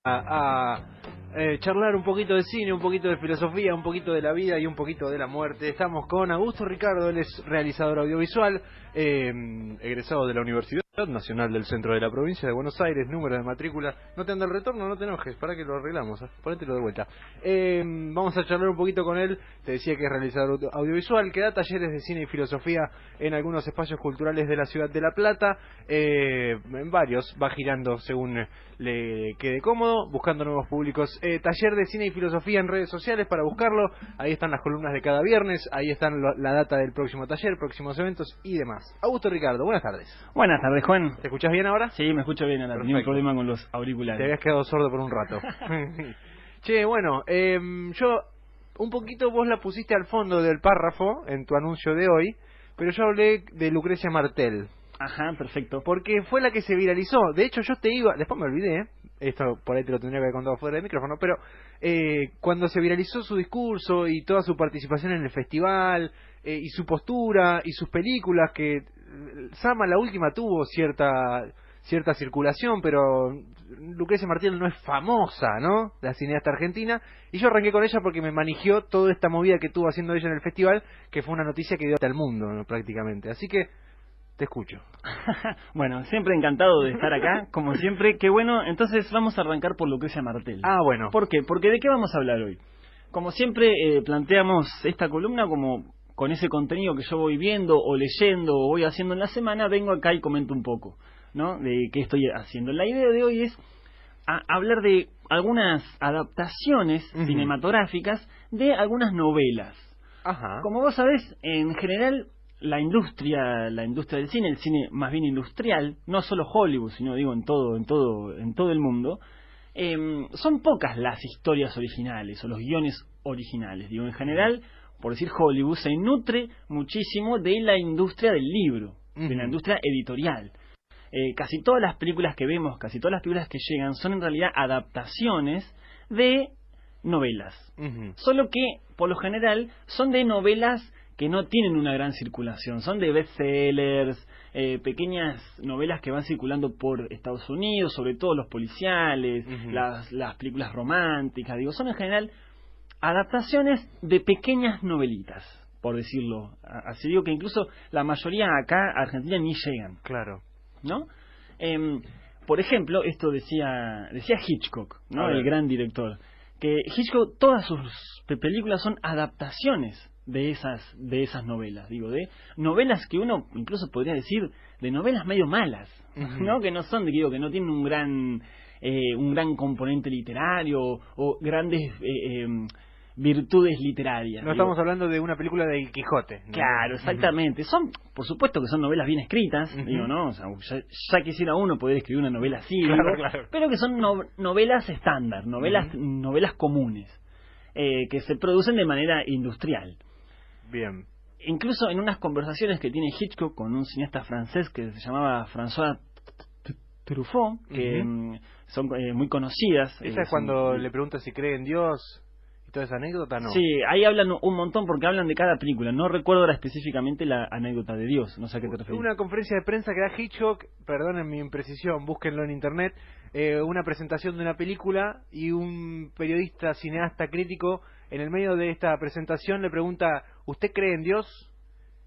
Charlar un poquito de cine, un poquito de filosofía, un poquito de la vida y un poquito de la muerte. Estamos con Augusto Ricardo, él es realizador audiovisual, egresado de la Universidad Nacional del Centro de la Provincia de Buenos Aires, número de matrícula. No te anda el retorno, no te enojes, para que lo arreglamos, ponételo de vuelta. Vamos a charlar un poquito con él. Te decía que es realizador audiovisual, que da talleres de cine y filosofía en algunos espacios culturales de la ciudad de La Plata, en varios, va girando según le quede cómodo, buscando nuevos públicos. Taller de cine y filosofía en redes sociales para buscarlo, ahí están las columnas de cada viernes, ahí están la data del próximo taller, próximos eventos y demás. Augusto Ricardo, buenas tardes. Buenas tardes, Juan. ¿Te escuchás bien ahora? Sí, me escucho bien ahora. Tenía un problema con los auriculares. Te habías quedado sordo por un rato. Che, bueno, yo un poquito vos la pusiste al fondo del párrafo en tu anuncio de hoy, pero yo hablé de Lucrecia Martel. Ajá, perfecto. Porque fue la que se viralizó. De hecho, yo te iba... Después me olvidé, esto por ahí te lo tendría que haber contado fuera del micrófono, pero cuando se viralizó su discurso y toda su participación en el festival, y su postura y sus películas, que Sama, la última, tuvo cierta circulación, pero Lucrecia Martel no es famosa, ¿no? La cineasta argentina. Y yo arranqué con ella porque me manigió toda esta movida que tuvo haciendo ella en el festival, que fue una noticia que dio hasta el mundo, ¿no? Prácticamente. Así que te escucho. Bueno, siempre encantado de estar acá, como siempre. Qué bueno, entonces vamos a arrancar por Lucrecia Martel. Ah, bueno. ¿Por qué? Porque ¿de qué vamos a hablar hoy? Como siempre, planteamos esta columna como con ese contenido que yo voy viendo o leyendo o voy haciendo en la semana, vengo acá y comento un poco, ¿no? De qué estoy haciendo. La idea de hoy es hablar de algunas adaptaciones cinematográficas de algunas novelas. Ajá. Como vos sabés, en general la industria del cine, el cine más bien industrial, no solo Hollywood, sino digo en todo el mundo, son pocas las historias originales o los guiones originales. Digo, en general, por decir Hollywood, se nutre muchísimo de la industria del libro, de la industria editorial. Casi todas las películas que vemos, casi todas las películas que llegan, son en realidad adaptaciones de novelas. Solo que, por lo general, son de novelas que no tienen una gran circulación. Son de bestsellers, pequeñas novelas que van circulando por Estados Unidos, sobre todo los policiales, las películas románticas. Digo, son en general adaptaciones de pequeñas novelitas, por decirlo. Así digo que incluso la mayoría acá a Argentina ni llegan. Claro. ¿No? Por ejemplo, esto decía Hitchcock, ¿no? El gran director, que Hitchcock, todas sus películas son adaptaciones de esas novelas, digo, de novelas que uno incluso podría decir de novelas medio malas, ¿no? Que no son, digo, que no tienen un gran componente literario o grandes virtudes literarias. No estamos hablando de una película de El Quijote, ¿no? Claro, exactamente. Son, por supuesto que son novelas bien escritas, digo, ¿no? O sea, ya quisiera uno poder escribir una novela así, claro. Pero que son novelas estándar, novelas comunes, que se producen de manera industrial. Bien. Incluso en unas conversaciones que tiene Hitchcock con un cineasta francés que se llamaba François Truffaut, que son muy conocidas. Esa es cuando le pregunta si cree en Dios y toda esa anécdota, ¿no? Sí, ahí hablan un montón porque hablan de cada película. No recuerdo ahora específicamente la anécdota de Dios, no sé a qué te refieres. Una conferencia de prensa que da Hitchcock, perdonen mi imprecisión, búsquenlo en internet, una presentación de una película y un periodista, cineasta, crítico, en el medio de esta presentación le pregunta, ¿usted cree en Dios?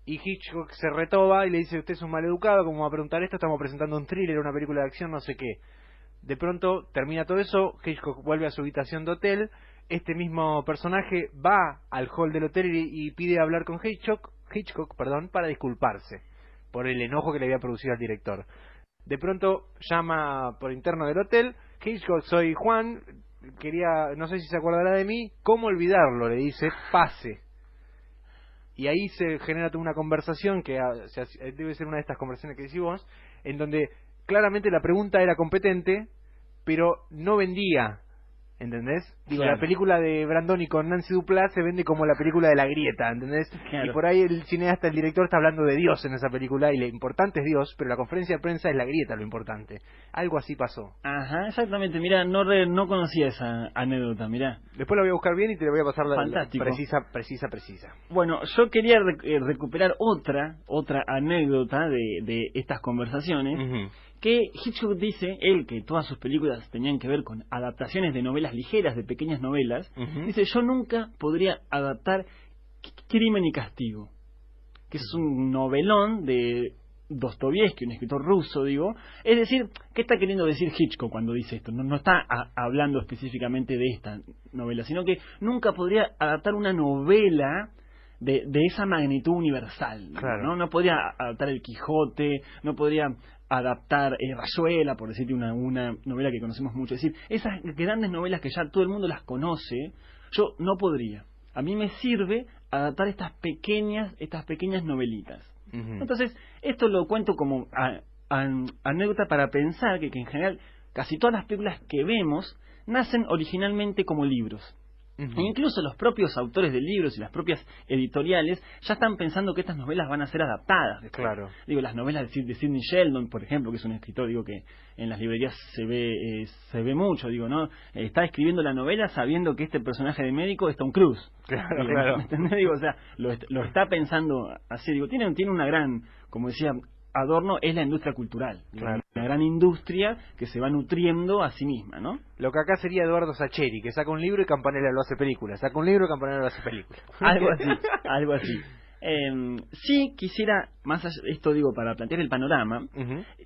Y Hitchcock se retoba y le dice, usted es un maleducado, ¿cómo va a preguntar esto? Estamos presentando un thriller, una película de acción, no sé qué. De pronto termina todo eso, Hitchcock vuelve a su habitación de hotel, este mismo personaje va al hall del hotel y pide hablar con Hitchcock, para disculparse por el enojo que le había producido al director. De pronto llama por interno del hotel, Hitchcock, soy Juan, no sé si se acordará de mí, ¿cómo olvidarlo? Le dice, pase. Y ahí se genera toda una conversación que debe ser una de estas conversaciones que decís vos, en donde claramente la pregunta era competente, pero no vendía, ¿entendés? Digo, claro. La película de Brandoni con Nancy Duplass se vende como la película de la grieta, ¿entendés? Claro. Y por ahí el cineasta, el director, está hablando de Dios en esa película, y lo importante es Dios, pero la conferencia de prensa es la grieta lo importante. Algo así pasó. Ajá, exactamente. Mirá, no conocía esa anécdota, mirá. Después la voy a buscar bien y te la voy a pasar la precisa. Bueno, yo quería recuperar otra anécdota de estas conversaciones, que Hitchcock dice, él, que todas sus películas tenían que ver con adaptaciones de novelas ligeras, de pequeñas novelas, dice, yo nunca podría adaptar Crimen y Castigo, que es un novelón de Dostoyevsky, un escritor ruso, digo. Es decir, ¿qué está queriendo decir Hitchcock cuando dice esto? No está hablando específicamente de esta novela, sino que nunca podría adaptar una novela de esa magnitud universal. Claro. No podría adaptar El Quijote, no podría adaptar Rayuela, por decirte una novela que conocemos mucho. Es decir, esas grandes novelas que ya todo el mundo las conoce, yo no podría. A mí me sirve adaptar estas pequeñas novelitas. Entonces, esto lo cuento como anécdota para pensar que en general casi todas las películas que vemos nacen originalmente como libros. E incluso los propios autores de libros y las propias editoriales ya están pensando que estas novelas van a ser adaptadas después. Claro. Digo, las novelas de Sidney Sheldon, por ejemplo, que es un escritor, digo, que en las librerías se ve mucho, digo, ¿no? Está escribiendo la novela sabiendo que este personaje de médico es Tom Cruise. Claro, digo, claro. ¿me entendés? Digo, o sea, lo está pensando así, digo, tiene una gran, como decía Adorno, es la industria cultural, claro. Una gran industria que se va nutriendo a sí misma, ¿no? Lo que acá sería Eduardo Sacheri, que saca un libro y Campanella lo hace película, saca un libro y Campanella lo hace película. Algo así. Sí quisiera, más allá, esto digo para plantear el panorama,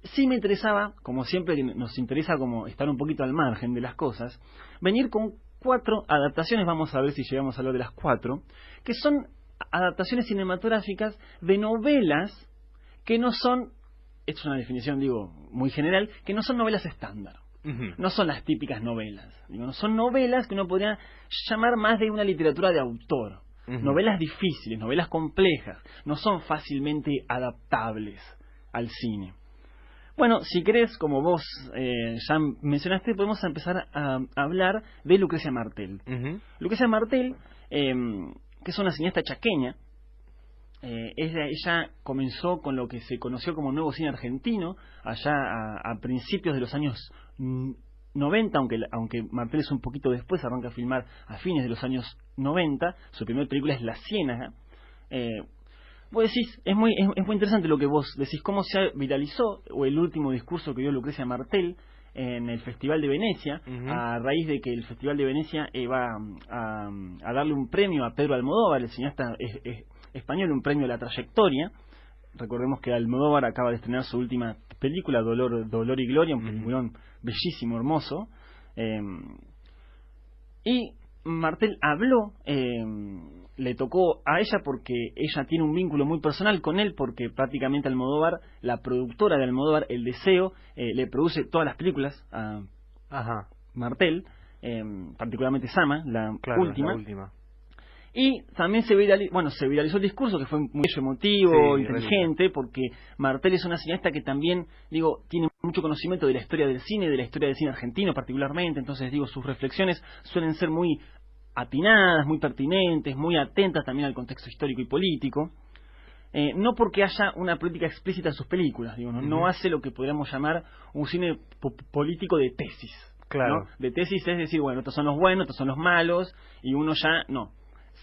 sí me interesaba, como siempre nos interesa como estar un poquito al margen de las cosas, venir con 4 adaptaciones, vamos a ver si llegamos a hablar de las 4, que son adaptaciones cinematográficas de novelas que no son, esto es una definición, digo, muy general, que no son novelas estándar. No son las típicas novelas. Digo, no son novelas que uno podría llamar más de una literatura de autor. Novelas difíciles, novelas complejas. No son fácilmente adaptables al cine. Bueno, si querés, como vos ya mencionaste, podemos empezar a hablar de Lucrecia Martel. Lucrecia Martel, que es una cineasta chaqueña, ella comenzó con lo que se conoció como nuevo cine argentino allá a principios de los años 90, aunque Martel es un poquito después, arranca a filmar a fines de los años 90. Su primera película es La Ciénaga. Vos decís, es muy interesante lo que vos decís, cómo se viralizó o el último discurso que dio Lucrecia Martel en el Festival de Venecia, a raíz de que el Festival de Venecia va a darle un premio a Pedro Almodóvar, el cineasta español, un premio a la trayectoria. Recordemos que Almodóvar acaba de estrenar su última película, Dolor y Gloria, un peliculón bellísimo, hermoso. Y Martel habló, le tocó a ella porque ella tiene un vínculo muy personal con él, porque prácticamente Almodóvar, la productora de Almodóvar, El Deseo, le produce todas las películas a Martel, particularmente Sama, la última. Y también se viralizó el discurso, que fue muy emotivo, inteligente, porque Martel es una cineasta que también, digo, tiene mucho conocimiento de la historia del cine argentino particularmente. Entonces, digo, sus reflexiones suelen ser muy atinadas, muy pertinentes, muy atentas también al contexto histórico y político. No porque haya una política explícita en sus películas, digo, no hace lo que podríamos llamar un cine político de tesis. Claro. ¿No? De tesis es decir, bueno, estos son los buenos, estos son los malos, y uno ya no.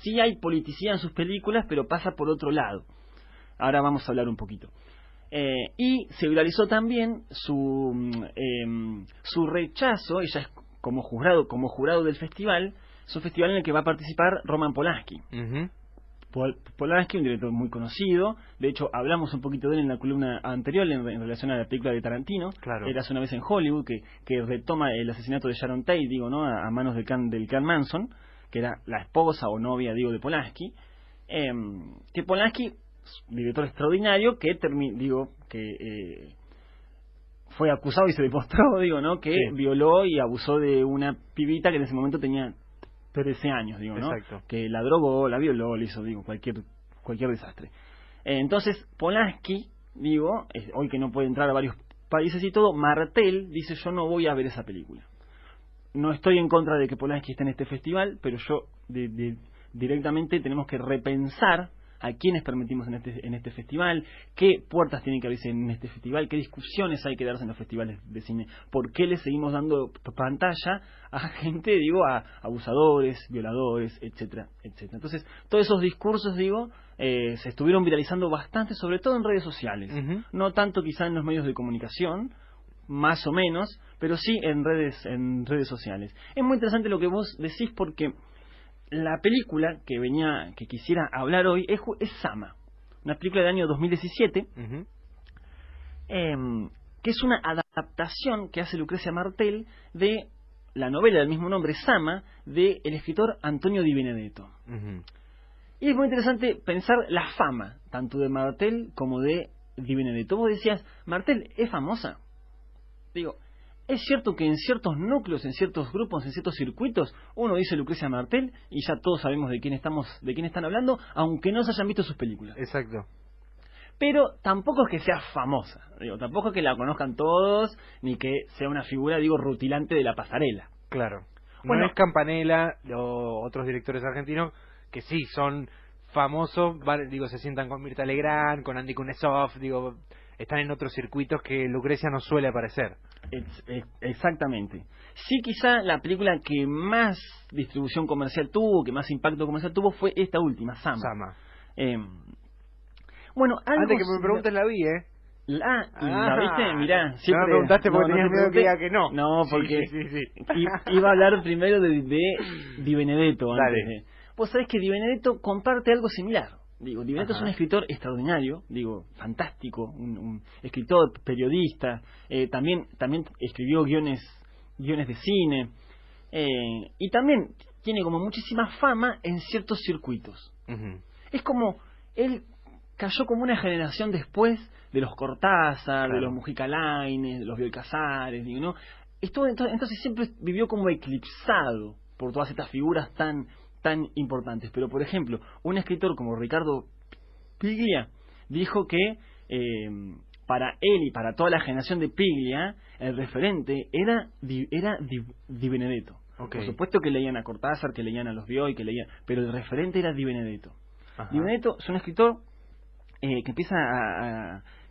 Sí hay politicidad en sus películas, pero pasa por otro lado. Ahora vamos a hablar un poquito. Y se viralizó también su rechazo, ella es como jurado del festival, es un festival en el que va a participar Roman Polanski. Polanski, un director muy conocido, de hecho hablamos un poquito de él en la columna anterior en relación a la película de Tarantino. Claro. Era Una vez en Hollywood, que retoma el asesinato de Sharon Tate, digo, ¿no? A manos del Can Manson, que era la esposa o novia, digo, de Polanski. Que Polanski, director extraordinario, que fue acusado y se demostró, digo, ¿no? Que violó y abusó de una pibita que en ese momento tenía 13 años, digo, ¿no? Exacto. Que la drogó, la violó, le hizo, digo, cualquier desastre. Entonces, Polanski, digo, hoy que no puede entrar a varios países y todo, Martel dice, yo no voy a ver esa película. No estoy en contra de que Polanski esté en este festival, pero yo directamente tenemos que repensar a quiénes permitimos en este festival, qué puertas tienen que abrirse en este festival, qué discusiones hay que darse en los festivales de cine, por qué le seguimos dando pantalla a gente, digo, a abusadores, violadores, etcétera, etcétera. Entonces, todos esos discursos, digo, se estuvieron viralizando bastante, sobre todo en redes sociales, no tanto quizá en los medios de comunicación, más o menos, pero sí en redes sociales. Es muy interesante lo que vos decís porque la película que quisiera hablar hoy es Sama, una película del año 2017, Ujú. que es una adaptación que hace Lucrecia Martel de la novela del mismo nombre, Sama, del escritor Antonio Di Benedetto. Ujú. Y es muy interesante pensar la fama, tanto de Martel como de Di Benedetto. Vos decías, ¿Martel es famosa? Digo, es cierto que en ciertos núcleos, en ciertos grupos, en ciertos circuitos, uno dice Lucrecia Martel y ya todos sabemos de quién están hablando, aunque no se hayan visto sus películas. Exacto. Pero tampoco es que sea famosa, digo, tampoco es que la conozcan todos, ni que sea una figura, digo, rutilante de la pasarela. Claro. No Bueno, es Campanella o otros directores argentinos que sí son famosos, digo, se sientan con Mirta Legrand, con Andy Kuznetsov, digo, están en otros circuitos que Lucrecia no suele aparecer. Exactamente. Sí, quizá la película que más distribución comercial tuvo, que más impacto comercial tuvo, fue esta última, Sama. Sama. Bueno, algo Antes que me preguntes la vi, ¿eh? ¿La viste? Mirá, no siempre... me preguntaste porque no tenías te miedo que pregunté. diga que no. No, porque Sí. iba a hablar primero de Di Benedetto antes Dale. de... Vos sabés que Di Benedetto comparte algo similar. Digo, Di Benedetto es un escritor extraordinario, digo, fantástico, un escritor, periodista, también escribió guiones de cine, y también tiene como muchísima fama en ciertos circuitos. Ujú. Es como, él cayó como una generación después de los Cortázar, Claro. de los Mujica Lainez, de los Bioy Casares, digo, ¿no? Entonces siempre vivió como eclipsado por todas estas figuras tan importantes. Pero, por ejemplo, un escritor como Ricardo Piglia dijo que para él y para toda la generación de Piglia, el referente era Di Benedetto. Okay. Por supuesto que leían a Cortázar, que leían a los Bioy, pero el referente era Di Benedetto. Ajá. Di Benedetto es un escritor que empieza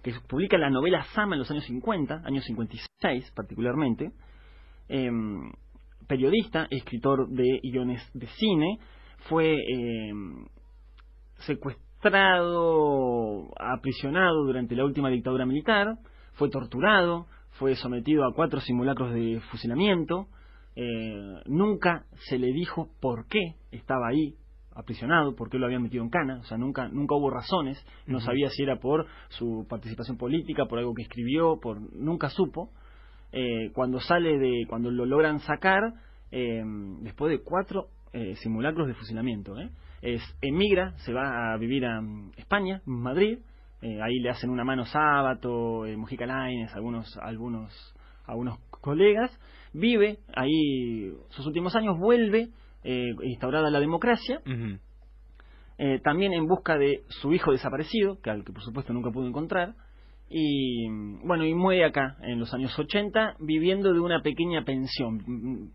que publica la novela Sama en los años 50, años 56 particularmente, periodista, escritor de guiones de cine, fue secuestrado, aprisionado durante la última dictadura militar, fue torturado, fue sometido a 4 simulacros de fusilamiento, nunca se le dijo por qué estaba ahí aprisionado, por qué lo habían metido en cana, o sea, nunca hubo razones, no sabía si era por su participación política, por algo que escribió, nunca supo. Cuando lo logran sacar, después de 4 simulacros de fusilamiento, emigra, se va a vivir a España, Madrid, ahí le hacen una mano Sábato, Mujica Lainez, algunos colegas, vive ahí sus últimos años, vuelve instaurada la democracia, también en busca de su hijo desaparecido, al que por supuesto nunca pudo encontrar, y bueno, y muere acá en los años 80 viviendo de una pequeña pensión.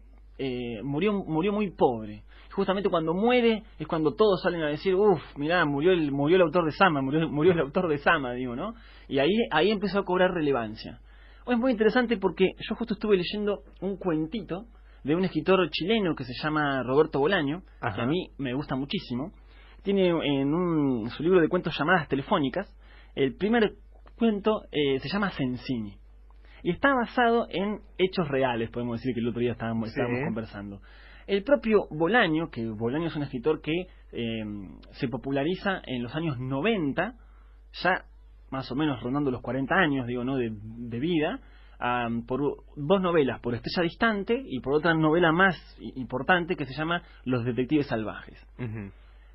Murió muy pobre. Justamente cuando muere es cuando todos salen a decir, mirá, murió el autor de Sama, murió el autor de Sama, digo, ¿no? Y ahí empezó a cobrar relevancia. Es muy interesante porque yo justo estuve leyendo un cuentito de un escritor chileno que se llama Roberto Bolaño, Ajá. que a mí me gusta muchísimo. Tiene en su libro de cuentos Llamadas Telefónicas, el primer cuento se llama Sensini. Y está basado en hechos reales, podemos decir, que el otro día estábamos conversando. El propio Bolaño, que Bolaño es un escritor que se populariza en los años 90, ya más o menos rondando los 40 años, digo, ¿no?, de vida, por 2 novelas, por Estrella Distante y por otra novela más importante que se llama Los Detectives Salvajes.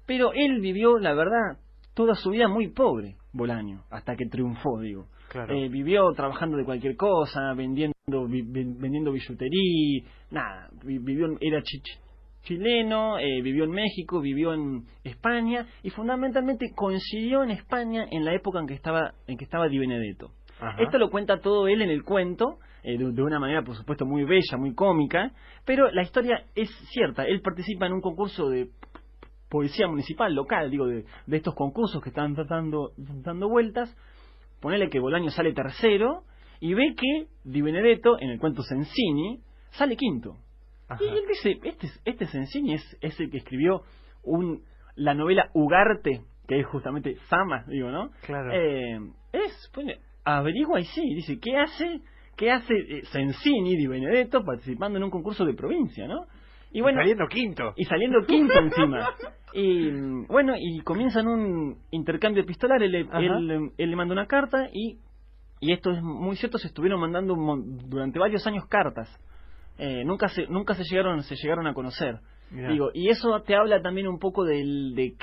Pero él vivió, la verdad, toda su vida muy pobre, Bolaño, hasta que triunfó, digo. Claro. Vivió trabajando de cualquier cosa, vendiendo billutería, nada. Era chileno, vivió en México, vivió en España y fundamentalmente coincidió en España en la época en que estaba Di Benedetto. Ajá. Esto lo cuenta todo él en el cuento, de una manera por supuesto muy bella, muy cómica, pero la historia es cierta. Él participa en un concurso de poesía municipal, local, digo, de estos concursos que están dando vueltas. Ponele que Bolaño sale tercero y ve que Di Benedetto, en el cuento Sensini, sale quinto. Ajá. Y él dice, este Sensini es el que escribió la novela Ugarte, que es justamente Sama, digo, ¿no? Claro. Averigua y sí, dice, ¿qué hace ¿Qué hace Sensini Di Benedetto participando en un concurso de provincia, ¿no? Y bueno, saliendo quinto. Y saliendo quinto encima. Y bueno, y comienzan un intercambio epistolar. Él le manda una carta y esto es muy cierto, se estuvieron mandando durante varios años cartas. Nunca se llegaron a conocer. Mirá. Digo, y eso te habla también un poco de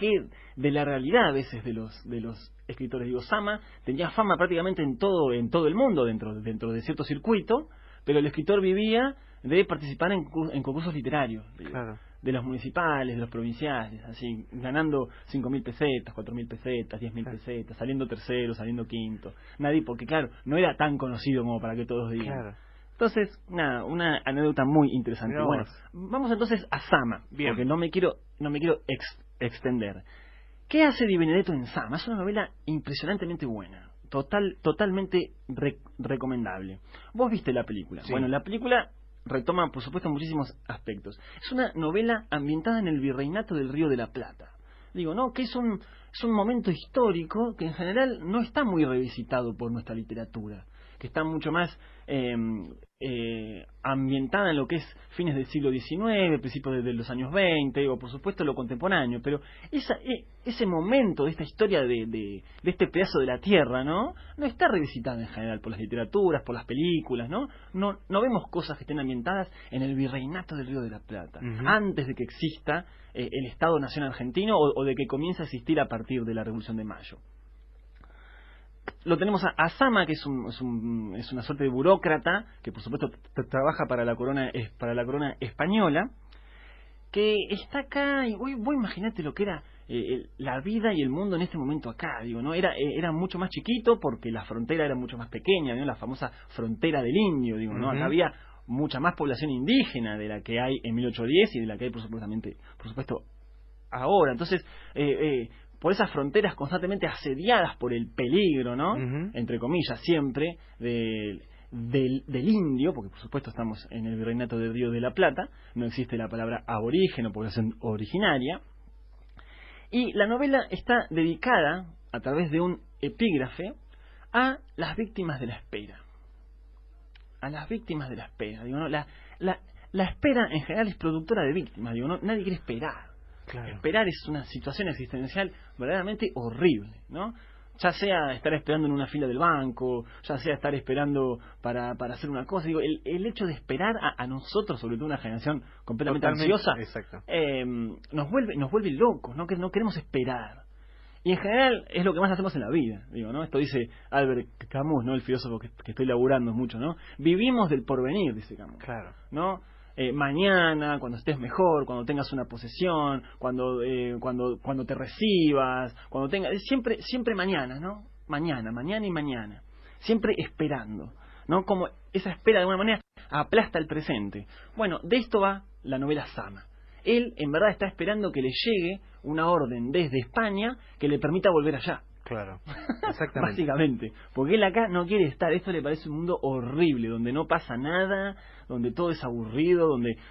la realidad a veces de los escritores. Digo, Sama tenía fama prácticamente en todo el mundo dentro de cierto circuito, pero el escritor vivía de participar en concursos literarios, claro, de los municipales, de los provinciales, así, ganando 5.000 pesetas, 4.000 pesetas, 10.000 pesetas, saliendo tercero, saliendo quinto. Nadie, porque claro, no era tan conocido como para que todos digan. Claro. Entonces, nada, una anécdota muy interesante. Mirá, bueno, vamos entonces a Sama, bien, porque no me quiero extender. ¿Qué hace Di Benedetto en Sama? Es una novela impresionantemente buena, totalmente recomendable. Vos viste la película. Sí. Bueno, la película retoma, por supuesto, muchísimos aspectos. Es una novela ambientada en el Virreinato del Río de la Plata. Digo, ¿no? Que es un momento histórico que en general no está muy revisitado por nuestra literatura, que está mucho más ambientada en lo que es fines del siglo XIX, principios de los años 20, o por supuesto lo contemporáneo, pero ese momento de esta historia de este pedazo de la tierra, ¿no está revisitado en general por las literaturas, por las películas, no vemos cosas que estén ambientadas en el Virreinato del Río de la Plata, antes de que exista el Estado-Nación argentino o de que comience a existir a partir de la Revolución de Mayo. Lo tenemos a Sama, que es una suerte de burócrata que por supuesto trabaja para la corona española, que está acá y vos imaginate lo que era la vida y el mundo en este momento acá, digo, ¿no? Era mucho más chiquito porque la frontera era mucho más pequeña, ¿no? La famosa frontera del indio, digo, ¿no? Acá había mucha más población indígena de la que hay en 1810 y de la que hay por supuesto ahora. Entonces, por esas fronteras constantemente asediadas por el peligro, ¿no? Entre comillas, siempre, del indio, porque por supuesto estamos en el Virreinato del Río de la Plata, no existe la palabra aborigen o población originaria, y la novela está dedicada, a través de un epígrafe, a las víctimas de la espera. A las víctimas de la espera, digo, ¿no? La espera en general es productora de víctimas, digo, ¿no? Nadie quiere esperar. Claro. Esperar es una situación existencial verdaderamente horrible, ¿no? Ya sea estar esperando en una fila del banco, ya sea estar esperando para hacer una cosa. Digo, el hecho de esperar a nosotros, sobre todo una generación completamente ansiosa, nos vuelve locos, ¿no? Que no queremos esperar. Y en general es lo que más hacemos en la vida, digo, ¿no? Esto dice Albert Camus, ¿no? El filósofo que estoy laburando mucho, ¿no? Vivimos del porvenir, dice Camus. Claro. ¿No? Mañana, cuando estés mejor, cuando tengas una posesión, cuando te recibas, cuando tengas siempre mañana, ¿no? Mañana y mañana, siempre esperando, ¿no? Como esa espera de alguna manera aplasta el presente. Bueno, de esto va la novela Sama. Él en verdad está esperando que le llegue una orden desde España que le permita volver allá. Claro, exactamente. Básicamente, porque él acá no quiere estar. Esto le parece un mundo horrible, donde no pasa nada, donde todo es aburrido,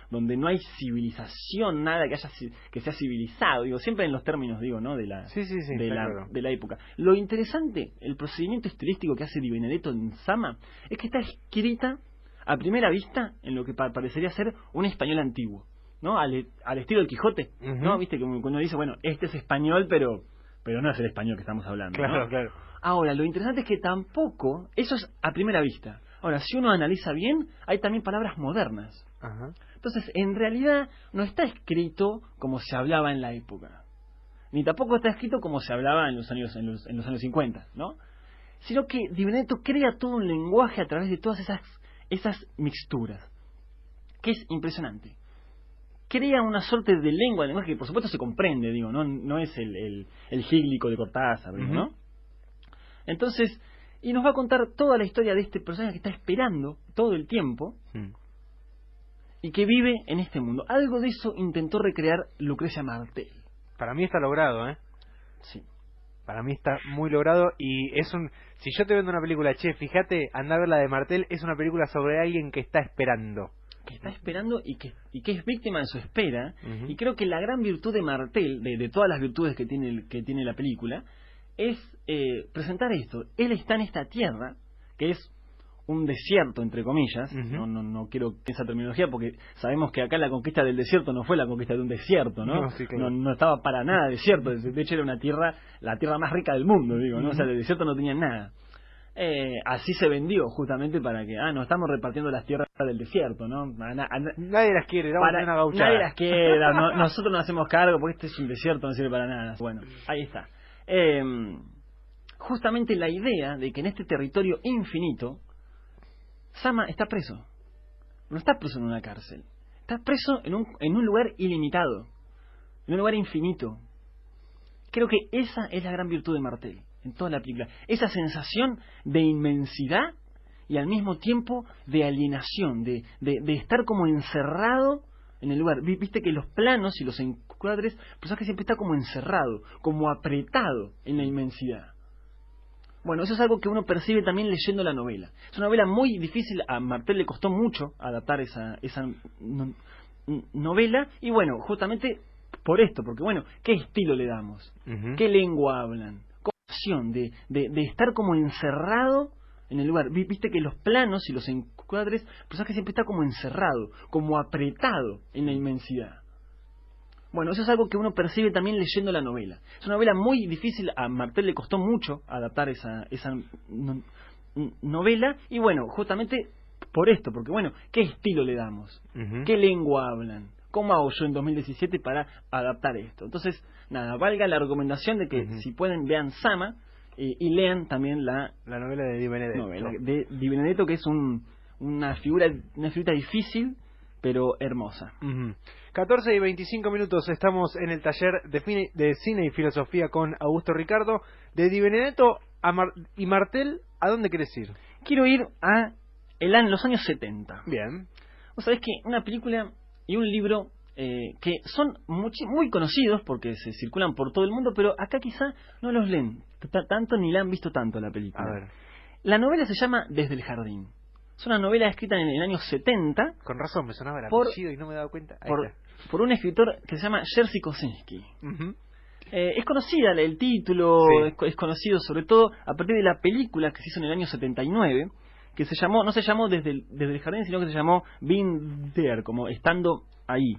donde no hay civilización, nada que sea civilizado. Digo, siempre en los términos, digo, ¿no? de la época. Lo interesante, el procedimiento estilístico que hace Di Benedetto en Sama, es que está escrita a primera vista en lo que parecería ser un español antiguo, ¿no? Al estilo del Quijote, ¿no? Viste que uno dice, bueno, este es español, pero no es el español que estamos hablando. Claro, ¿no? Claro. Ahora, lo interesante es que tampoco, eso es a primera vista. Ahora, si uno analiza bien, hay también palabras modernas. Entonces, en realidad, no está escrito como se hablaba en la época. Ni tampoco está escrito como se hablaba en los años 50, ¿no? Sino que Di Benedetto crea todo un lenguaje a través de todas esas mixturas, que es impresionante. Crea una suerte de lenguaje que por supuesto se comprende, digo, no es el gíglico de Cortázar, ¿no? Entonces, y nos va a contar toda la historia de este personaje que está esperando todo el tiempo y que vive en este mundo. Algo de eso intentó recrear Lucrecia Martel. Para mí está logrado, ¿eh? Sí. Para mí está muy logrado y si yo te vendo una película, fíjate, anda a ver la de Martel, es una película sobre alguien que está esperando. Que está esperando y que es víctima de su espera. Y creo que la gran virtud de Martel, de todas las virtudes que tiene la película, es presentar esto. Él está en esta tierra, que es un desierto, entre comillas. No quiero esa terminología porque sabemos que acá la conquista del desierto no fue la conquista de un desierto, ¿no? No, sí, claro. No estaba para nada desierto. De hecho era una tierra, la tierra más rica del mundo, digo, ¿no? O sea, del desierto no tenían nada. Así se vendió justamente para que, no estamos repartiendo las tierras del desierto, ¿no? Nadie las quiere, damos una gauchada. Nadie las quiere, nosotros nos hacemos cargo porque este es un desierto, no sirve para nada. Bueno, ahí está. Justamente la idea de que en este territorio infinito Sama está preso. No está preso en una cárcel. Está preso en un lugar ilimitado, en un lugar infinito. Creo que esa es la gran virtud de Martel en toda la película. Esa sensación de inmensidad y al mismo tiempo de alienación, de estar como encerrado en el lugar. Viste que los planos y los encuadres, el personaje siempre está como encerrado, como apretado en la inmensidad. Bueno, eso es algo que uno percibe también leyendo la novela. Es una novela muy difícil, a Martel le costó mucho adaptar esa novela, y bueno, justamente por esto, porque bueno, ¿qué estilo le damos? ¿Qué lengua hablan? De estar como encerrado en el lugar. Viste que los planos y los encuadres, el personaje siempre está como encerrado, como apretado en la inmensidad. Bueno, eso es algo que uno percibe también leyendo la novela. Es una novela muy difícil, a Martel le costó mucho adaptar esa novela, y bueno, justamente por esto, porque bueno, ¿qué estilo le damos? ¿Qué lengua hablan? ¿Cómo hago yo en 2017 para adaptar esto? Entonces, nada, valga la recomendación de que si pueden vean Sama y lean también la novela de Di Benedetto. Novela de Di Benedetto, que es una figura difícil, pero hermosa. 14 y 25 minutos, estamos en el taller de cine y filosofía con Augusto Ricardo. De Di Benedetto y Martel, ¿a dónde querés ir? Quiero ir a los años 70. Bien. Vos sabés que una película y un libro que son muy conocidos porque se circulan por todo el mundo, pero acá quizá no los leen tanto ni la han visto tanto la película. A ver. La novela se llama Desde el jardín. Es una novela escrita en el año 70. Con razón, me sonaba el apellido y no me he dado cuenta. Por un escritor que se llama Jerzy Kosinski. Es conocida el título, sí. Es conocido sobre todo a partir de la película que se hizo en el año 79, que no se llamó Desde el jardín, sino que se llamó Being There, como estando ahí.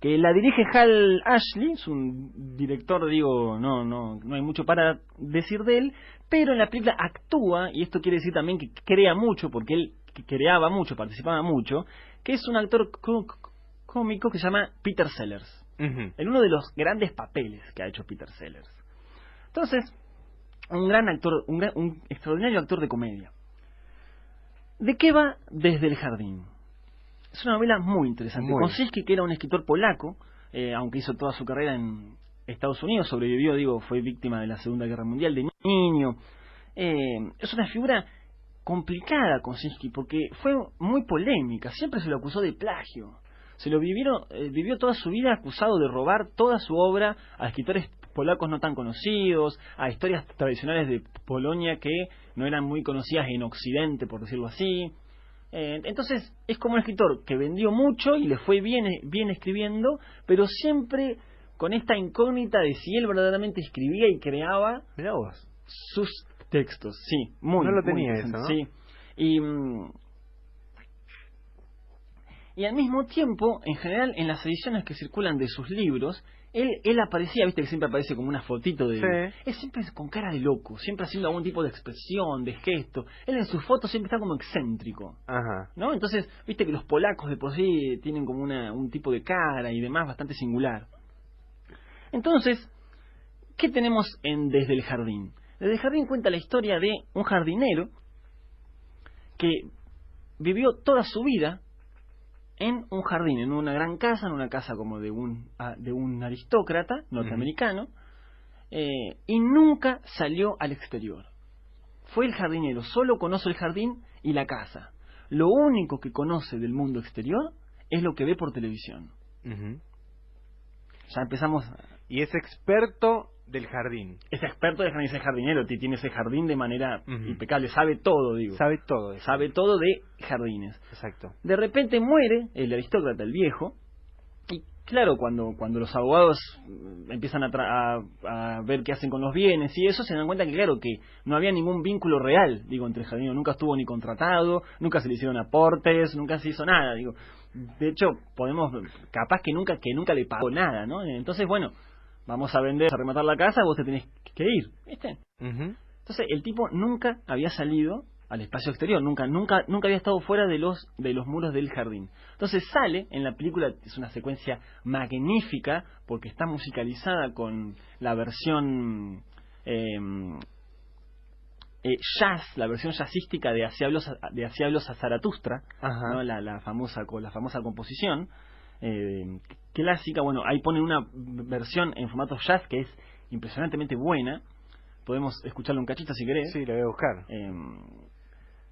Que la dirige Hal Ashley, es un director, digo, no hay mucho para decir de él, pero en la película actúa, y esto quiere decir también que crea mucho, porque él creaba mucho, participaba mucho, que es un actor cómico que se llama Peter Sellers. En uno de los grandes papeles que ha hecho Peter Sellers. Entonces, un gran actor, un extraordinario actor de comedia. ¿De qué va Desde el jardín? Es una novela muy interesante. Kosinski, que era un escritor polaco, aunque hizo toda su carrera en Estados Unidos, sobrevivió, fue víctima de la Segunda Guerra Mundial de niño. Es una figura complicada, Kosinski, porque fue muy polémica. Siempre se lo acusó de plagio. Vivió toda su vida acusado de robar toda su obra a escritores polacos no tan conocidos, a historias tradicionales de Polonia que no eran muy conocidas en Occidente, por decirlo así. Entonces es como un escritor que vendió mucho y le fue bien escribiendo, pero siempre con esta incógnita de si él verdaderamente escribía y creaba sus textos. Sí, no lo tenía eso, ¿no? Sí. Y al mismo tiempo, en general, en las ediciones que circulan de sus libros, él aparecía, viste que siempre aparece como una fotito de... Sí. Él siempre con cara de loco, siempre haciendo algún tipo de expresión, de gesto. Él en sus fotos siempre está como excéntrico. Ajá. ¿No? Entonces, viste que los polacos de por sí tienen como un tipo de cara y demás bastante singular. Entonces, ¿qué tenemos en Desde el jardín? Desde el jardín cuenta la historia de un jardinero que vivió toda su vida en un jardín, en una gran casa, en una casa como de un aristócrata norteamericano, y nunca salió al exterior. Fue el jardinero, solo conoce el jardín y la casa. Lo único que conoce del mundo exterior es lo que ve por televisión. Ya empezamos... Y es experto del jardín. Es experto del jardín, ese jardinero, tiene ese jardín de manera impecable, sabe todo, digo. Sabe todo. Sabe todo de jardines. Exacto. De repente muere el aristócrata, el viejo, y Claro, cuando los abogados empiezan a ver qué hacen con los bienes y eso, se dan cuenta que claro, que no había ningún vínculo real, digo, entre Jardino. Nunca estuvo ni contratado, nunca se le hicieron aportes, nunca se hizo nada, digo. De hecho, capaz que nunca le pagó nada, ¿no? Entonces, bueno, vamos a vender, a rematar la casa, vos te tenés que ir, ¿viste? Entonces, el tipo nunca había salido al espacio exterior, nunca había estado fuera de los muros del jardín. Entonces sale en la película, es una secuencia magnífica porque está musicalizada con la versión jazz, la versión jazzística de Así habló Zaratustra, ¿no? la famosa composición clásica. Bueno, ahí ponen una versión en formato jazz que es impresionantemente buena. Podemos escucharlo un cachito si querés. Sí, lo voy a buscar.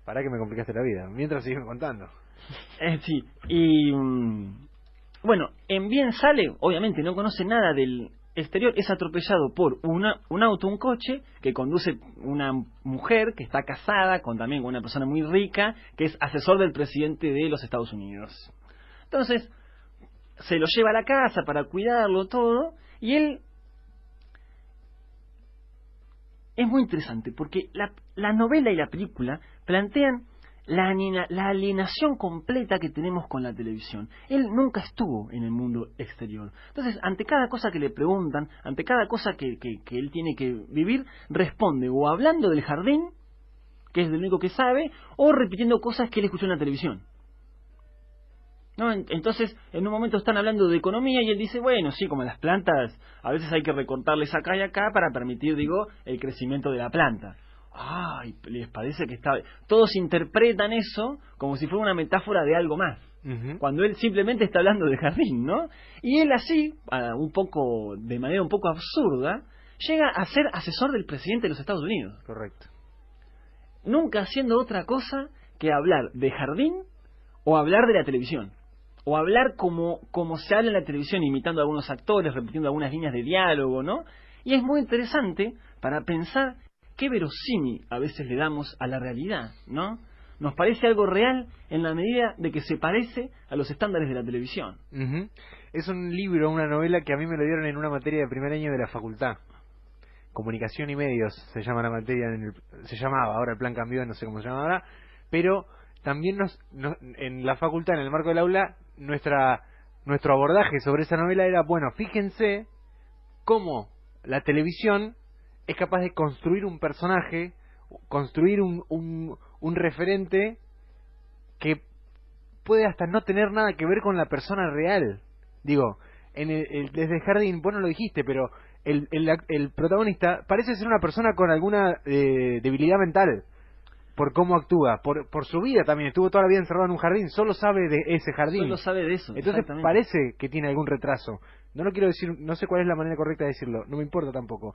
Para que me complicaste la vida. Mientras siguen contando. Sí. Y bueno, en bien sale, obviamente no conoce nada del exterior, es atropellado por un auto, un coche, que conduce una mujer que está casada también con una persona muy rica, que es asesor del presidente de los Estados Unidos. Entonces, se lo lleva a la casa para cuidarlo todo, y él... Es muy interesante porque la novela y la película plantean la alienación completa que tenemos con la televisión. Él nunca estuvo en el mundo exterior. Entonces, ante cada cosa que le preguntan, ante cada cosa que él tiene que vivir, responde o hablando del jardín, que es lo único que sabe, o repitiendo cosas que él escuchó en la televisión. ¿No? Entonces, en un momento están hablando de economía y él dice, bueno, sí, como las plantas, a veces hay que recortarles acá y acá para permitir, el crecimiento de la planta. Ay, les parece que está... Todos interpretan eso como si fuera una metáfora de algo más, cuando él simplemente está hablando de jardín, ¿no? Y él así, de manera un poco absurda, llega a ser asesor del presidente de los Estados Unidos. Correcto. Nunca haciendo otra cosa que hablar de jardín o hablar de la televisión. O hablar como se habla en la televisión, imitando a algunos actores, repitiendo algunas líneas de diálogo, ¿no? Y es muy interesante para pensar qué verosímil a veces le damos a la realidad, ¿no? Nos parece algo real en la medida de que se parece a los estándares de la televisión. Es un libro, una novela que a mí me lo dieron en una materia de primer año de la facultad. Comunicación y medios se llama la materia, se llamaba, ahora el plan cambió, no sé cómo se llama ahora, pero también en la facultad, en el marco del aula, nuestro abordaje sobre esa novela era, bueno, fíjense cómo la televisión es capaz de construir un personaje, construir un referente que puede hasta no tener nada que ver con la persona real. Digo, desde el jardín, vos no lo dijiste, pero el protagonista parece ser una persona con alguna debilidad mental. Por cómo actúa, por su vida también. Estuvo toda la vida encerrado en un jardín, solo sabe de ese jardín. Solo sabe de eso. Entonces parece que tiene algún retraso. No lo quiero decir, no sé cuál es la manera correcta de decirlo, no me importa tampoco.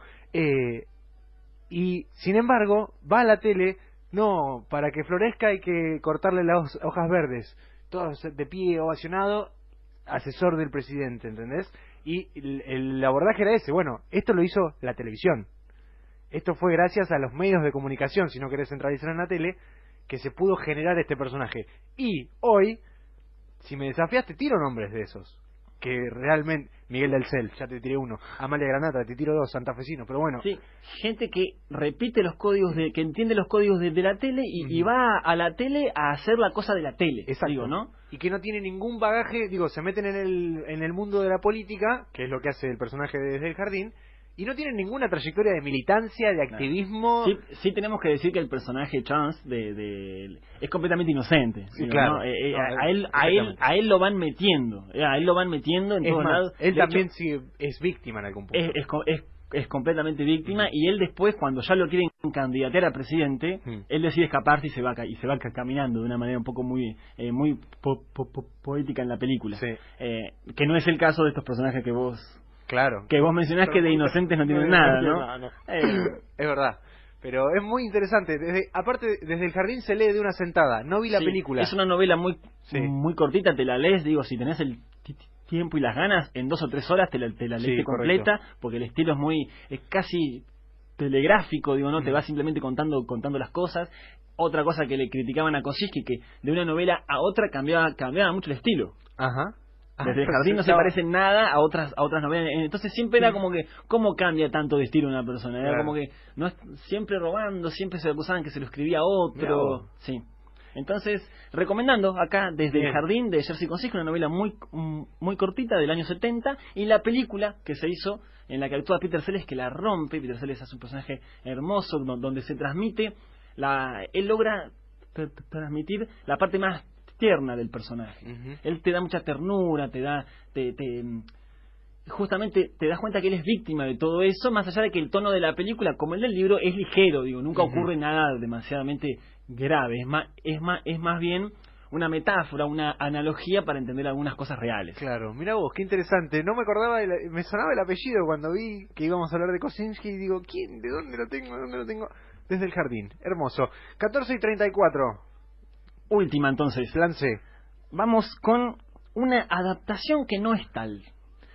Y sin embargo, va a la tele, no, para que florezca hay que cortarle las hojas verdes. Todos de pie, ovacionado, asesor del presidente, ¿entendés? Y el abordaje era ese, bueno, esto lo hizo la televisión. Esto fue gracias a los medios de comunicación, si no querés centralizar en la tele, que se pudo generar este personaje. Y hoy, si me desafías, te tiro nombres de esos. Que realmente... Miguel del Cel, ya te tiré uno. Amalia Granata, te tiro dos, santafesinos, pero bueno. Sí, gente que repite los códigos, que entiende los códigos de la tele y va a la tele a hacer la cosa de la tele. Exacto. ¿No? Y que no tiene ningún bagaje, se meten en el mundo de la política, que es lo que hace el personaje desde el jardín, y no tienen ninguna trayectoria de militancia, de activismo. Sí tenemos que decir que el personaje Chance es completamente inocente. Sí, claro. A él lo van metiendo. A él lo van metiendo en todos lados. Él también sí es víctima en algún punto. Es completamente víctima y él después, cuando ya lo quieren candidatear a presidente, él decide escaparse y se va caminando de una manera un poco muy poética en la película. Sí. Que no es el caso de estos personajes que vos... Claro. Que vos mencionás que de inocentes no tienen nada, ¿no? Es verdad. Pero es muy interesante. Aparte, desde el jardín se lee de una sentada. No vi la película. Es una novela muy cortita, te la lees, si tenés el tiempo y las ganas, en 2 o 3 horas te la lees completa, porque el estilo es casi telegráfico, ¿no? Te va simplemente contando las cosas. Otra cosa que le criticaban a Kosinski, que de una novela a otra cambiaba mucho el estilo. Ajá. Desde el jardín no se parece nada a otras novelas. Entonces siempre era como que, ¿cómo cambia tanto de estilo una persona? Era como que no siempre robando, siempre se le acusaban que se lo escribía otro. Sí. Entonces, recomendando acá Desde el jardín de Jerzy Konsinski, una novela muy cortita del año 70, y la película que se hizo en la que actúa Peter Sellers, que la rompe. Peter Sellers hace un personaje hermoso donde se transmite él logra transmitir la parte más tierna del personaje. Él te da mucha ternura, justamente te das cuenta que él es víctima de todo eso, más allá de que el tono de la película, como el del libro, es ligero, nunca ocurre nada demasiadamente grave, es más bien una metáfora, una analogía para entender algunas cosas reales. Claro, mira vos, qué interesante. No me acordaba, me sonaba el apellido cuando vi que íbamos a hablar de Konsinski y digo, ¿quién? ¿De dónde lo tengo? ¿De dónde lo tengo? Desde el jardín, hermoso. 14:34. Última entonces. Plan C. Vamos con una adaptación que no es tal.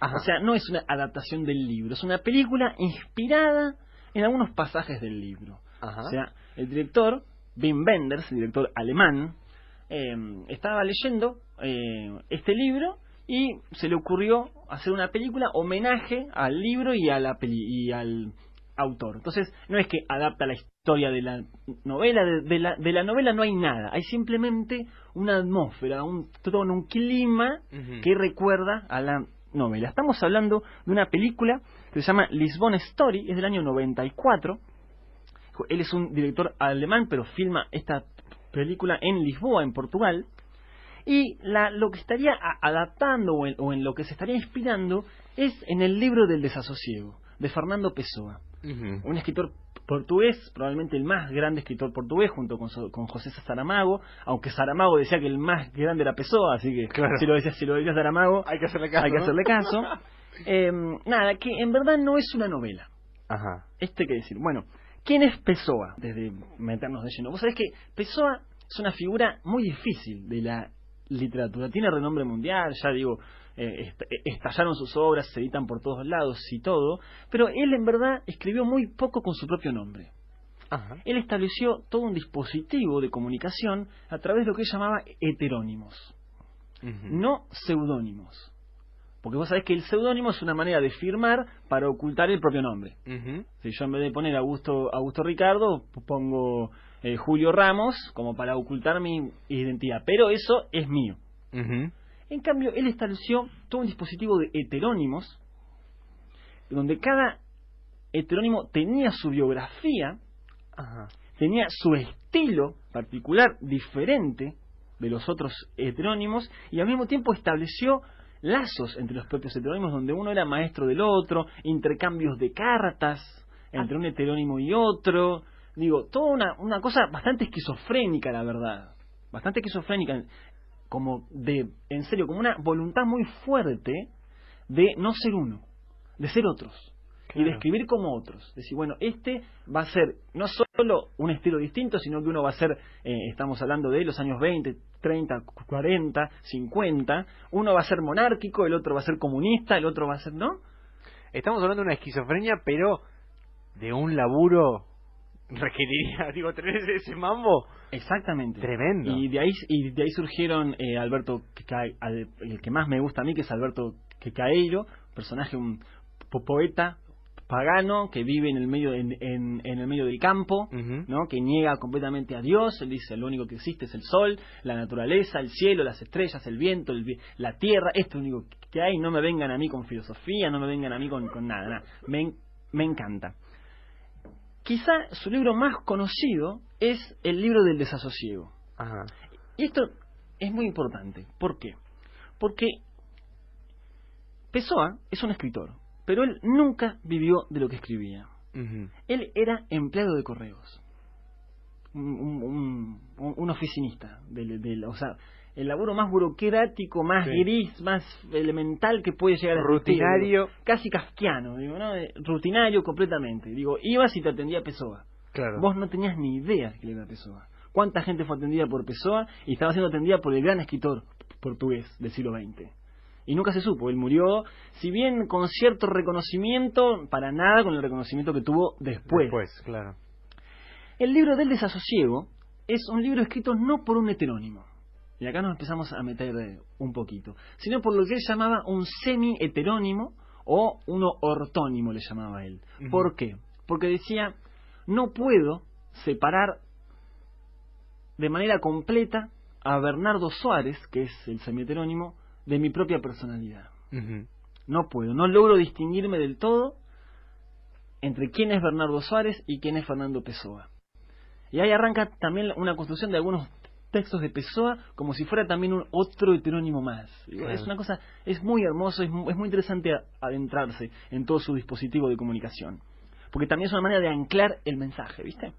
Ajá. O sea, no es una adaptación del libro, es una película inspirada en algunos pasajes del libro. Ajá. O sea, el director, Wim Wenders, el director alemán, estaba leyendo este libro y se le ocurrió hacer una película homenaje al libro y al autor. Entonces, no es que adapta la historia de la novela, de la novela no hay nada, hay simplemente una atmósfera, un tono, un clima que recuerda a la novela. Estamos hablando de una película que se llama Lisbon Story, es del año 94. Él es un director alemán, pero filma esta película en Lisboa, en Portugal. Y lo que estaría adaptando o en lo que se estaría inspirando es en el libro del desasosiego, de Fernando Pessoa. Un escritor portugués, probablemente el más grande escritor portugués, junto con José Saramago, aunque Saramago decía que el más grande era Pessoa, así que claro, si lo decía Saramago, hay que hacerle caso. Nada, que en verdad no es una novela. Ajá. Esto hay que decir. Bueno, ¿quién es Pessoa? Desde meternos de lleno. Vos sabés que Pessoa es una figura muy difícil de la literatura. Tiene renombre mundial, ya digo, estallaron sus obras, se editan por todos lados y todo, pero él en verdad escribió muy poco con su propio nombre. Ajá. Él estableció todo un dispositivo de comunicación a través de lo que él llamaba heterónimos, no seudónimos. Porque vos sabés que el seudónimo es una manera de firmar para ocultar el propio nombre. Si yo en vez de poner Augusto Ricardo, pongo Julio Ramos, como para ocultar mi identidad. Pero eso es mío. En cambio, él estableció todo un dispositivo de heterónimos, donde cada heterónimo tenía su biografía, tenía su estilo particular, diferente de los otros heterónimos, y al mismo tiempo estableció lazos entre los propios heterónimos, donde uno era maestro del otro, intercambios de cartas entre un heterónimo y otro. Digo, toda una cosa bastante esquizofrénica, la verdad. Bastante esquizofrénica, como en serio, como una voluntad muy fuerte de no ser uno, de ser otros. Claro. Y de escribir como otros. Decir, bueno, este va a ser no solo un estilo distinto, sino que uno va a ser, estamos hablando de los años 20, 30, 40, 50, uno va a ser monárquico, el otro va a ser comunista, el otro va a ser, ¿no? Estamos hablando de una esquizofrenia, pero de un laburo requeriría, tener ese mambo. Exactamente. Tremendo. Y de ahí surgieron Alberto, el que más me gusta a mí, que es Alberto Quecaeiro, personaje, un poeta pagano que vive en el medio en el medio del campo, ¿no? Que niega completamente a Dios. Él dice, lo único que existe es el sol, la naturaleza, el cielo, las estrellas, el viento, la tierra. Esto es lo único que hay. No me vengan a mí con filosofía, no me vengan a mí con nada. Me encanta. Quizá su libro más conocido es el libro del desasosiego. Ajá. Y esto es muy importante. ¿Por qué? Porque Pessoa es un escritor, pero él nunca vivió de lo que escribía. Él era empleado de correos, un oficinista, o sea, el laburo más burocrático, más gris, más elemental que puede llegar a rutinario, casi kafkiano, ¿no? Rutinario completamente. Ibas y te atendía Pessoa. Claro. Vos no tenías ni idea de que era Pessoa. ¿Cuánta gente fue atendida por Pessoa y estaba siendo atendida por el gran escritor portugués del siglo XX? Y nunca se supo. Él murió, si bien con cierto reconocimiento, para nada con el reconocimiento que tuvo después. Claro. El libro del desasosiego es un libro escrito no por un heterónimo, y acá nos empezamos a meter un poquito, sino por lo que él llamaba un semi-heterónimo o uno ortónimo, le llamaba él. ¿Por qué? Porque decía, no puedo separar de manera completa a Bernardo Suárez, que es el semi-heterónimo, de mi propia personalidad. No puedo, no logro distinguirme del todo entre quién es Bernardo Suárez y quién es Fernando Pessoa. Y ahí arranca también una construcción de algunos textos de Pessoa como si fuera también un otro heterónimo más. Claro. Es una cosa, es muy hermoso, es muy interesante adentrarse en todo su dispositivo de comunicación, porque también es una manera de anclar el mensaje, ¿viste?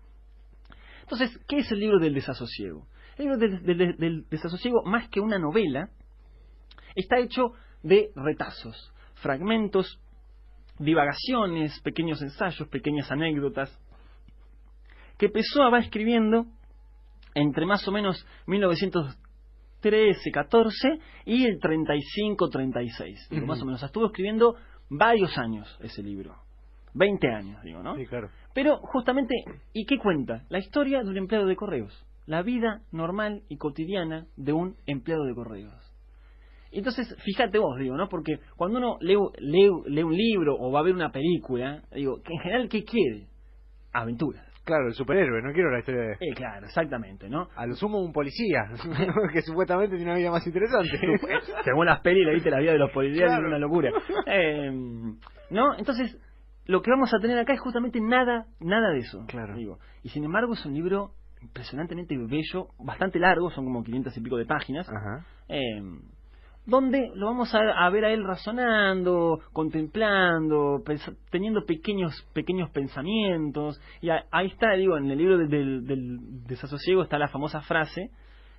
Entonces, ¿qué es el libro del desasosiego? El libro del desasosiego, más que una novela, está hecho de retazos, fragmentos, divagaciones, pequeños ensayos, pequeñas anécdotas, que Pessoa va escribiendo entre más o menos 1913-14 y el 35-36. Digo, más o menos. Estuvo escribiendo varios años ese libro. 20 años, digo, ¿no? Sí, claro. Pero justamente, ¿y qué cuenta? La historia de un empleado de correos. La vida normal y cotidiana de un empleado de correos. Entonces, fíjate vos, digo, ¿no? Porque cuando uno lee un libro o va a ver una película, digo, que en general, ¿qué quiere? Aventuras. Claro, el superhéroe, no quiero la historia de... Claro, exactamente, ¿no? A lo sumo un policía, que supuestamente tiene una vida más interesante. Según las pelis, le viste la vida de los policías, claro. Es una locura. ¿No? Entonces, lo que vamos a tener acá es justamente nada de eso. Claro. Digo. Y sin embargo es un libro impresionantemente bello, bastante largo, son como 500 y pico de páginas. Ajá. Donde lo vamos a ver a él razonando, contemplando, teniendo pequeños pensamientos. Y ahí está, digo, en el libro del desasosiego está la famosa frase,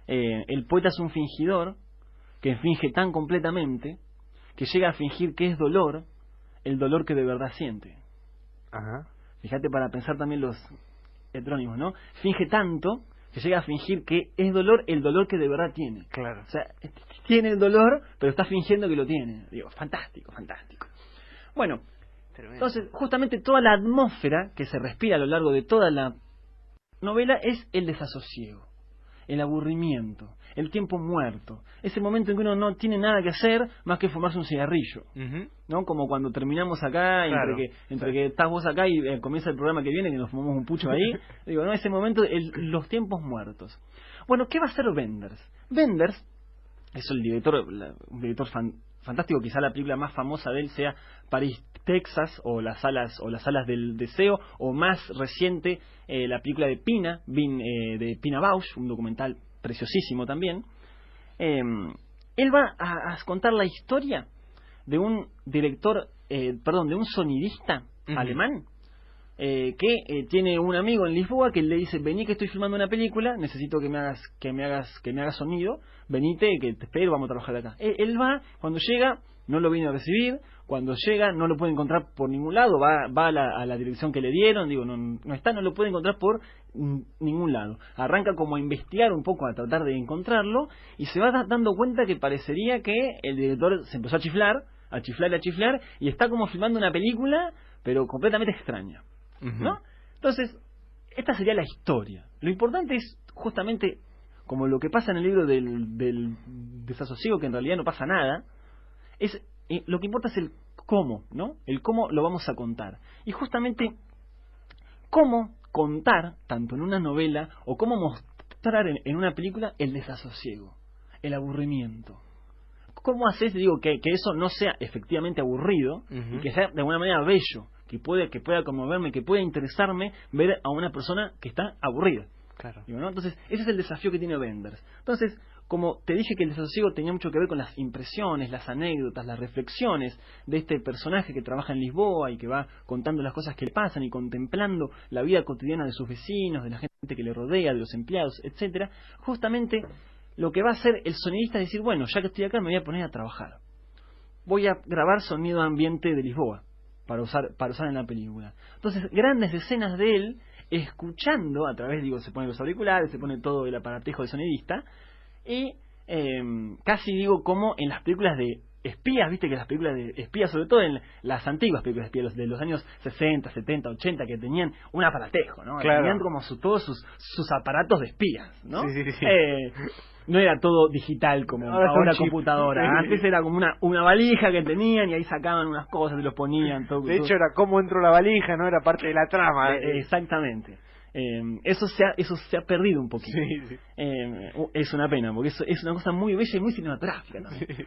el poeta es un fingidor que finge tan completamente que llega a fingir que es dolor el dolor que de verdad siente. Ajá. Fíjate, para pensar también los heterónimos, ¿no? Finge tanto que llega a fingir que es dolor el dolor que de verdad tiene. Claro. O sea, tiene el dolor, pero está fingiendo que lo tiene. Digo, fantástico. Bueno, tremendo. Entonces, justamente toda la atmósfera que se respira a lo largo de toda la novela es el desasosiego, el aburrimiento, el tiempo muerto, ese momento en que uno no tiene nada que hacer más que fumarse un cigarrillo, ¿no? Como cuando terminamos acá, claro. entre que estás vos acá y comienza el programa que viene, que nos fumamos un pucho ahí, digo, ¿no? Ese momento, los tiempos muertos. Bueno, ¿qué va a hacer Wenders? Wenders es un director fantástico, quizá la película más famosa de él sea París, Texas, o las salas del deseo, o más reciente la película de de Pina Bausch, un documental preciosísimo también. Él va a contar la historia de un director, de un sonidista alemán que tiene un amigo en Lisboa que le dice: vení que estoy filmando una película, necesito que me hagas sonido, venite que te espero, vamos a trabajar acá. Él va, cuando llega no lo viene a recibir, cuando llega no lo puede encontrar por ningún lado, va a la dirección que le dieron, digo, no lo puede encontrar por ningún lado. Arranca como a investigar un poco, a tratar de encontrarlo, y se va dando cuenta que parecería que el director se empezó a chiflar, y está como filmando una película, pero completamente extraña, ¿no? Entonces, esta sería la historia. Lo importante es justamente, como lo que pasa en el libro del desasosiego, que en realidad no pasa nada, lo que importa es el cómo, ¿no? El cómo lo vamos a contar. Y justamente, cómo contar, tanto en una novela, o cómo mostrar en una película, el desasosiego, el aburrimiento. ¿Cómo haces, digo, que eso no sea efectivamente aburrido, y que sea de alguna manera bello, que pueda conmoverme, que pueda interesarme ver a una persona que está aburrida? Claro. Digo, ¿no? Entonces, ese es el desafío que tiene Wenders. Entonces, como te dije que el desasosiego tenía mucho que ver con las impresiones, las anécdotas, las reflexiones de este personaje que trabaja en Lisboa y que va contando las cosas que le pasan y contemplando la vida cotidiana de sus vecinos, de la gente que le rodea, de los empleados, etcétera, justamente lo que va a hacer el sonidista es decir: bueno, ya que estoy acá me voy a poner a trabajar. Voy a grabar sonido ambiente de Lisboa para usar en la película. Entonces, grandes escenas de él escuchando a través, digo, se pone los auriculares, se pone todo el aparatejo del sonidista, y casi digo como en las películas de espías, viste que las películas de espías, sobre todo en las antiguas películas de espías de los años 60, 70, 80, que tenían un aparatejo, ¿no? Claro. Tenían como todos sus aparatos de espías, ¿no? Sí. no era todo digital como ahora computadora. Antes era como una valija que tenían y ahí sacaban unas cosas y los ponían. Todo, de hecho era cómo entró la valija, no era parte de la trama. Exactamente. Eso se ha perdido un poquito. Sí. Es una pena, porque es una cosa muy bella y muy cinematográfica también. Sí.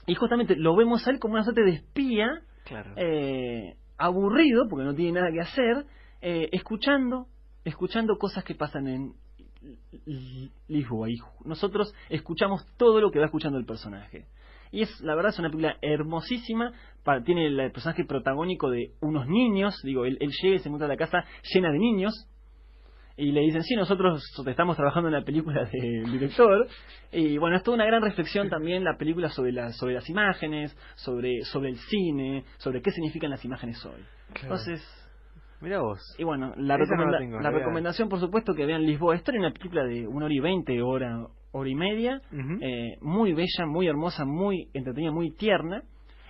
Y justamente lo vemos a él como una suerte de espía, claro. Aburrido, porque no tiene nada que hacer, escuchando cosas que pasan en Lisboa. Y nosotros escuchamos todo lo que va escuchando el personaje. Y la verdad es una película hermosísima. Tiene el personaje protagónico de unos niños. Digo, él llega y se encuentra en la casa llena de niños. Y le dicen, sí, nosotros estamos trabajando en la película del director. Y bueno, es toda una gran reflexión también la película sobre las imágenes, sobre el cine, sobre qué significan las imágenes hoy. Claro. Entonces, mira vos. Y bueno, la recomendación, por supuesto, que vean Lisboa. Esto es una película de 1 hora y 20, hora y media. Muy bella, muy hermosa, muy entretenida, muy tierna.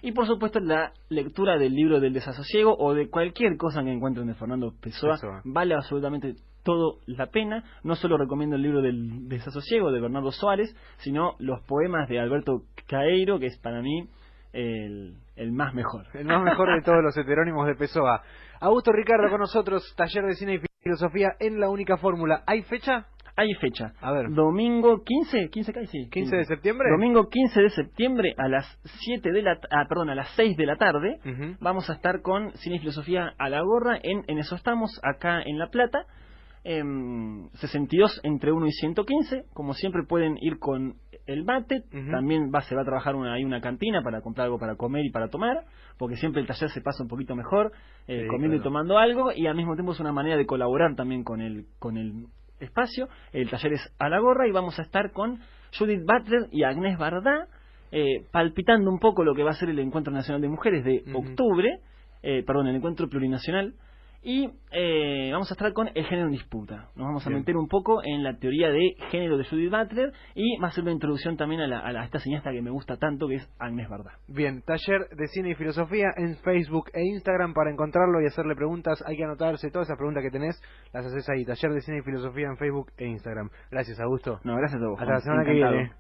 Y por supuesto la lectura del libro del desasosiego o de cualquier cosa que encuentren de Fernando Pessoa. Vale absolutamente todo la pena. No solo recomiendo el libro del desasosiego de Bernardo Soares, sino los poemas de Alberto Caeiro, que es para mí el más mejor. El más mejor de todos los heterónimos de Pessoa. Augusto Ricardo con nosotros, taller de cine y filosofía en La Única Fórmula. ¿Hay fecha? Hay fecha. A ver. Domingo 15 cae, sí. 15 de septiembre. Domingo 15 de septiembre a las 6 de la tarde. Vamos a estar con Cine y Filosofía a la gorra en eso estamos, acá en La Plata. 62 entre 1 y 115. Como siempre pueden ir con el mate. También se va a trabajar ahí una cantina para comprar algo para comer y para tomar, porque siempre el taller se pasa un poquito mejor comiendo y tomando algo, y al mismo tiempo es una manera de colaborar también con el espacio. El taller es a la gorra y vamos a estar con Judith Butler y Agnès Varda palpitando un poco lo que va a ser el Encuentro Nacional de Mujeres de octubre, el Encuentro Plurinacional. Y vamos a estar con El género en disputa. Nos vamos a meter un poco en la teoría de género de Judith Butler y va a ser una introducción también a esta cineasta que me gusta tanto, que es Agnès Varda. Bien, taller de cine y filosofía en Facebook e Instagram. Para encontrarlo y hacerle preguntas hay que anotarse. Todas esas preguntas que tenés las haces ahí. Taller de cine y filosofía en Facebook e Instagram. Gracias, Augusto. No, gracias a vos. Hasta la semana que viene.